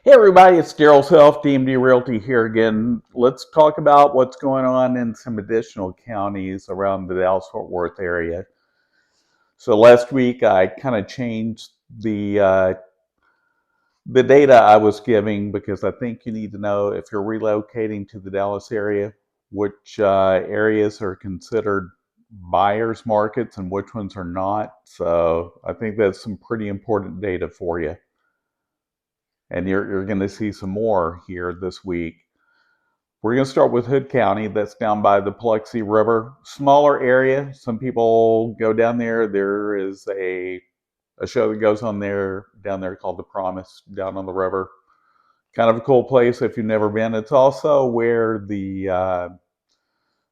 Hey everybody, it's Daryl's Health, DMD Realty here again. Let's talk about what's going on in some additional counties around the Dallas-Fort Worth area. So last week I kind of changed the data I was giving because I think you need to know if you're relocating to the Dallas area, which areas are considered buyers markets and which ones are not. So I think that's some pretty important data for you. And you're going to see some more here this week. We're going to start with Hood County. That's down by the Paluxy River. Smaller area. Some people go down there. There is a show that goes on there down there called The Promise down on the river. Kind of a cool place if you've never been. It's also where the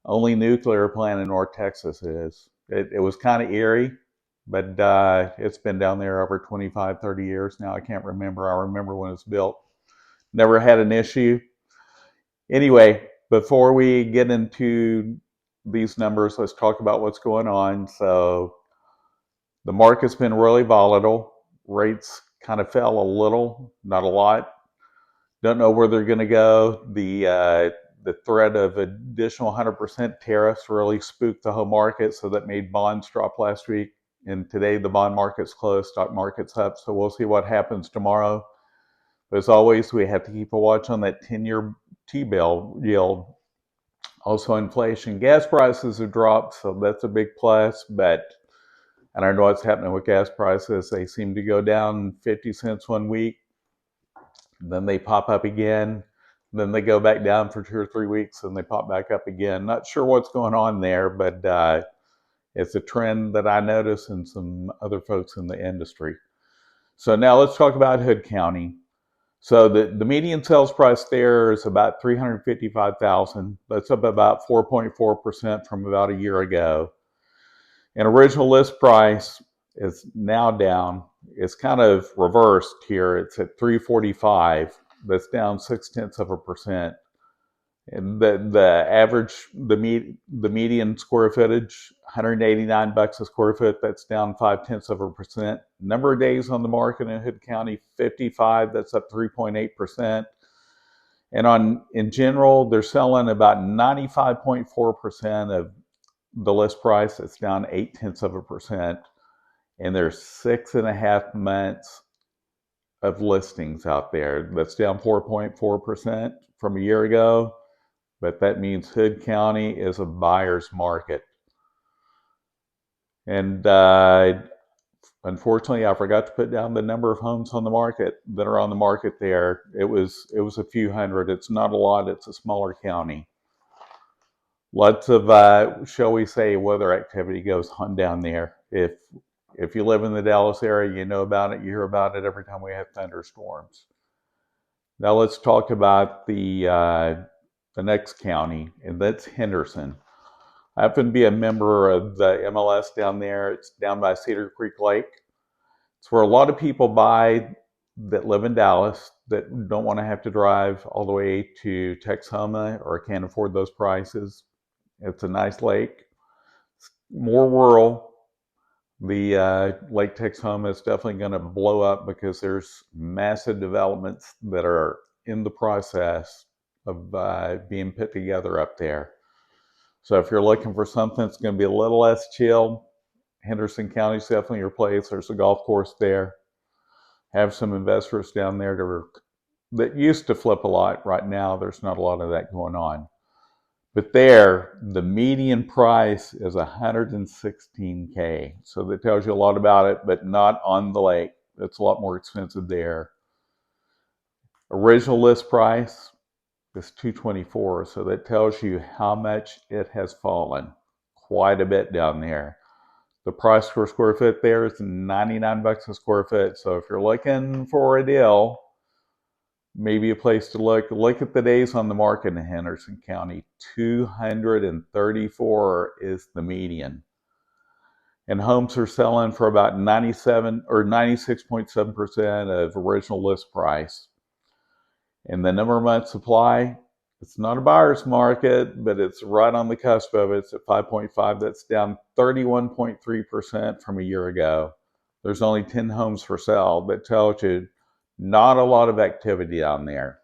only nuclear plant in North Texas is. It was kind of eerie, but it's been down there over 25, 30 years now. I can't remember. I remember when it was built. Never had an issue. Anyway, before we get into these numbers, let's talk about what's going on. So the market's been really volatile. Rates kind of fell a little, not a lot. Don't know where they're going to go. The threat of additional 100% tariffs really spooked the whole market, so that made bonds drop last week. And today the bond market's closed, stock market's up. So we'll see what happens tomorrow. But as always, we have to keep a watch on that 10-year T-bill yield. Also, inflation. Gas prices have dropped, so that's a big plus. But I don't know what's happening with gas prices. They seem to go down 50 cents one week, then they pop up again. Then they go back down for 2 or 3 weeks, and they pop back up again. Not sure what's going on there, but it's a trend that I notice and some other folks in the industry. So now let's talk about Hood County. So the median sales price there is about $355,000. That's up about 4.4% from about a year ago. And original list price is now down. It's kind of reversed here. It's at 345. That's down 0.6%. And the average, the median square footage, $189 a square foot. That's down 0.5%. Number of days on the market in Hood County, 55. That's up 3.8%. And in general, they're selling about 95.4% of the list price. It's down 0.8%. And there's 6.5 months of listings out there. That's down 4.4% from a year ago. But that means Hood County is a buyer's market. And unfortunately, I forgot to put down the number of homes on the market that are on the market there. It was a few hundred. It's not a lot. It's a smaller county. Lots of, shall we say, weather activity goes on down there. If you live in the Dallas area, you know about it. You hear about it every time we have thunderstorms. Now let's talk about the next county, and that's Henderson. I happen to be a member of the MLS down there. It's down by Cedar Creek Lake. It's where a lot of people buy that live in Dallas that don't want to have to drive all the way to Texoma or can't afford those prices. It's a nice lake. It's more rural. The Lake Texoma is definitely going to blow up because there's massive developments that are in the process of being put together up there. So if you're looking for something that's going to be a little less chill, Henderson County is definitely your place. There's a golf course there. Have some investors down there that used to flip a lot. Right now, there's not a lot of that going on. But there, the median price is $116K. So that tells you a lot about it, but not on the lake. It's a lot more expensive there. Original list price is $224. So that tells you how much it has fallen. Quite a bit down there. The price per square foot there is $99 a square foot. So if you're looking for a deal, maybe a place to look at the days on the market in Henderson County. 234 is the median. And homes are selling for about 97 or 96.7% of original list price. And the number of months supply, it's not a buyer's market, but it's right on the cusp of it. It's at 5.5. That's down 31.3% from a year ago. There's only 10 homes for sale. That tells you Not a lot of activity down there.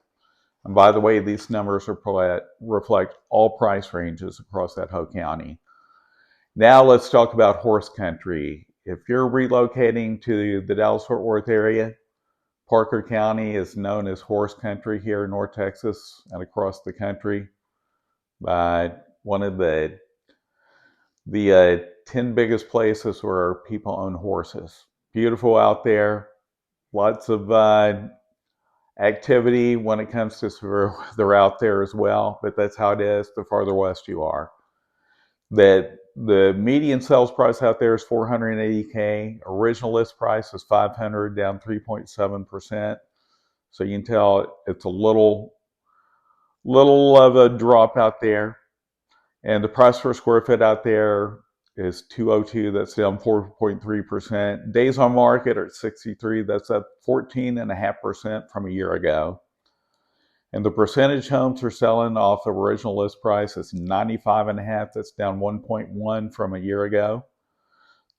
And by the way, these numbers reflect all price ranges across that whole county. Now let's talk about horse country. If you're relocating to the Dallas-Fort Worth area, Parker County is known as horse country here in North Texas and across the country. One of the 10 biggest places where people own horses. Beautiful out there. Lots of activity when it comes to they're out there as well, but that's how it is the farther west you are. That the median sales price out there is $480K. Original list price is $500, down 3.7%. So you can tell it's a little of a drop out there. And the price per square foot out there is 202. That's down 4.3%. Days on market are at 63. That's up 14.5% from a year ago. And the percentage homes are selling off the original list price is 95.5. That's down 1.1 from a year ago.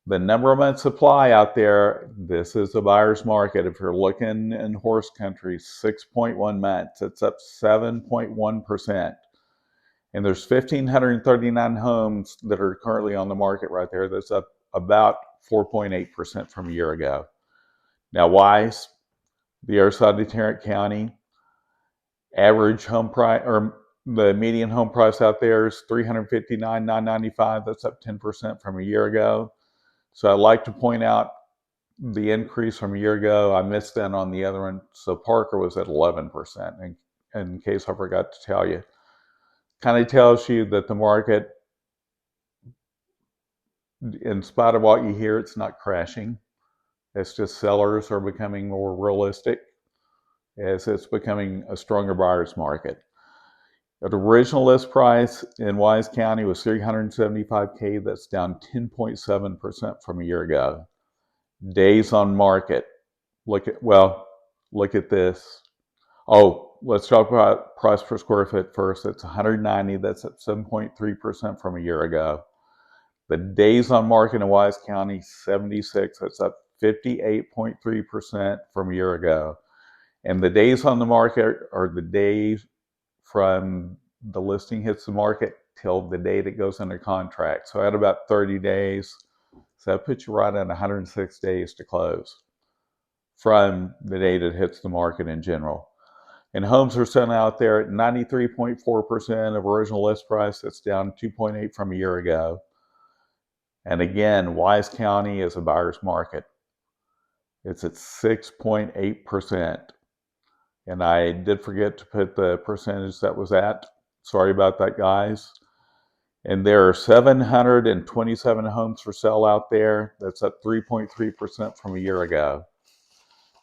The number of months supply out there, this is a buyer's market. If you're looking in horse country, 6.1 months. It's up 7.1%. And there's 1,539 homes that are currently on the market right there. That's up about 4.8% from a year ago. Now, Wise, the other side of Tarrant County, average home price, or the median home price out there is $359,995. That's up 10% from a year ago. So I'd like to point out the increase from a year ago. I missed that on the other one. So Parker was at 11%, in case I forgot to tell you. Kind of tells you that the market, in spite of what you hear, it's not crashing. It's just sellers are becoming more realistic as it's becoming a stronger buyer's market. The original list price in Wise County was $375K. That's down 10.7% from a year ago. Days on market. Look at this. Oh, let's talk about price per square foot first. It's $190. That's up 7.3% from a year ago. The days on market in Wise County, 76. That's up 58.3% from a year ago. And the days on the market are the days from the listing hits the market till the date it goes under contract. So at about 30 days. So that puts you right at 106 days to close from the date it hits the market in general. And homes are selling out there at 93.4% of original list price. That's down 2.8 from a year ago. And again, Wise County is a buyer's market. It's at 6.8%. And I did forget to put the percentage that was at. Sorry about that, guys. And there are 727 homes for sale out there. That's up 3.3% from a year ago.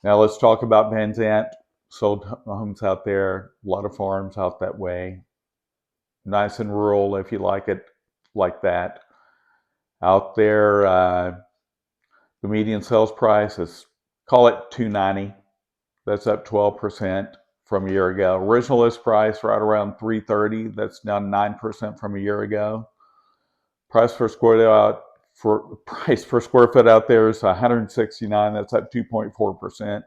Now let's talk about Van Zandt. Sold homes out there, a lot of farms out that way. Nice and rural if you like it like that. Out there, the median sales price is, call it $290. That's up 12% from a year ago. Original list price right around $330. That's down 9% from a year ago. Price per square foot out there is $169. That's up 2.4%.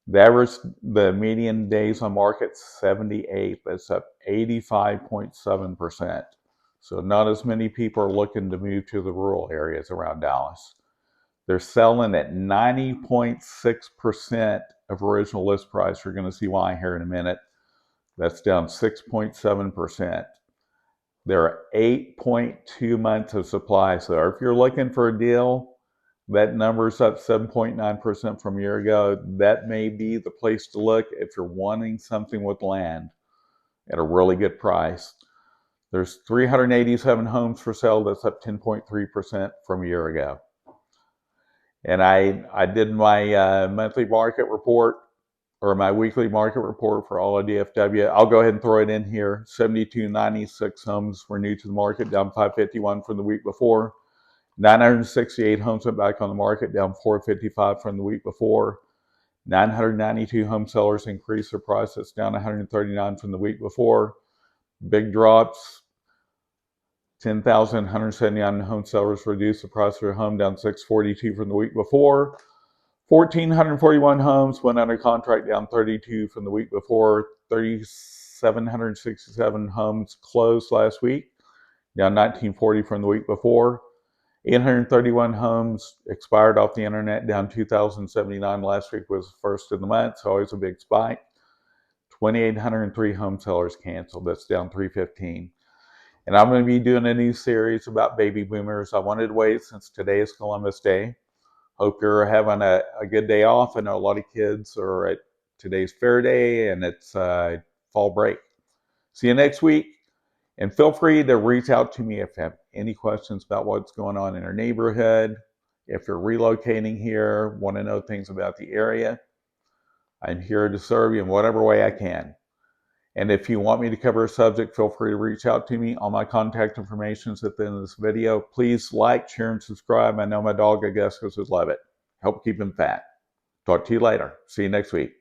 The median days on market, 78. That's up 85.7%. So not as many people are looking to move to the rural areas around Dallas. They're selling at 90.6% of original list price. You're going to see why here in a minute. That's down 6.7%. There are 8.2 months of supply. So if you're looking for a deal, that number's up 7.9% from a year ago. That may be the place to look if you're wanting something with land at a really good price. There's 387 homes for sale. That's up 10.3% from a year ago. And I did my monthly market report, or my weekly market report for all of DFW. I'll go ahead and throw it in here. 7,296 homes were new to the market, down 551 from the week before. 968 homes went back on the market, down 455 from the week before. 992 home sellers increased their prices, down 139 from the week before. Big drops. 10,179 home sellers reduced the price of their home, down 642 from the week before. 1,441 homes went under contract, down 32 from the week before. 3,767 homes closed last week, down 1940 from the week before. 831 homes expired off the internet, down 2,079. Last week was the first of the month, so always a big spike. 2,803 home sellers canceled. That's down 315. And I'm going to be doing a new series about baby boomers. I wanted to wait since today is Columbus Day. Hope you're having a good day off. I know a lot of kids are at today's fair day and it's fall break. See you next week. And feel free to reach out to me if you have any questions about what's going on in your neighborhood. If you're relocating here, want to know things about the area, I'm here to serve you in whatever way I can. And if you want me to cover a subject, feel free to reach out to me. All my contact information is at the end of this video. Please like, share, and subscribe. I know my dog Augustus would love it. Help keep him fat. Talk to you later. See you next week.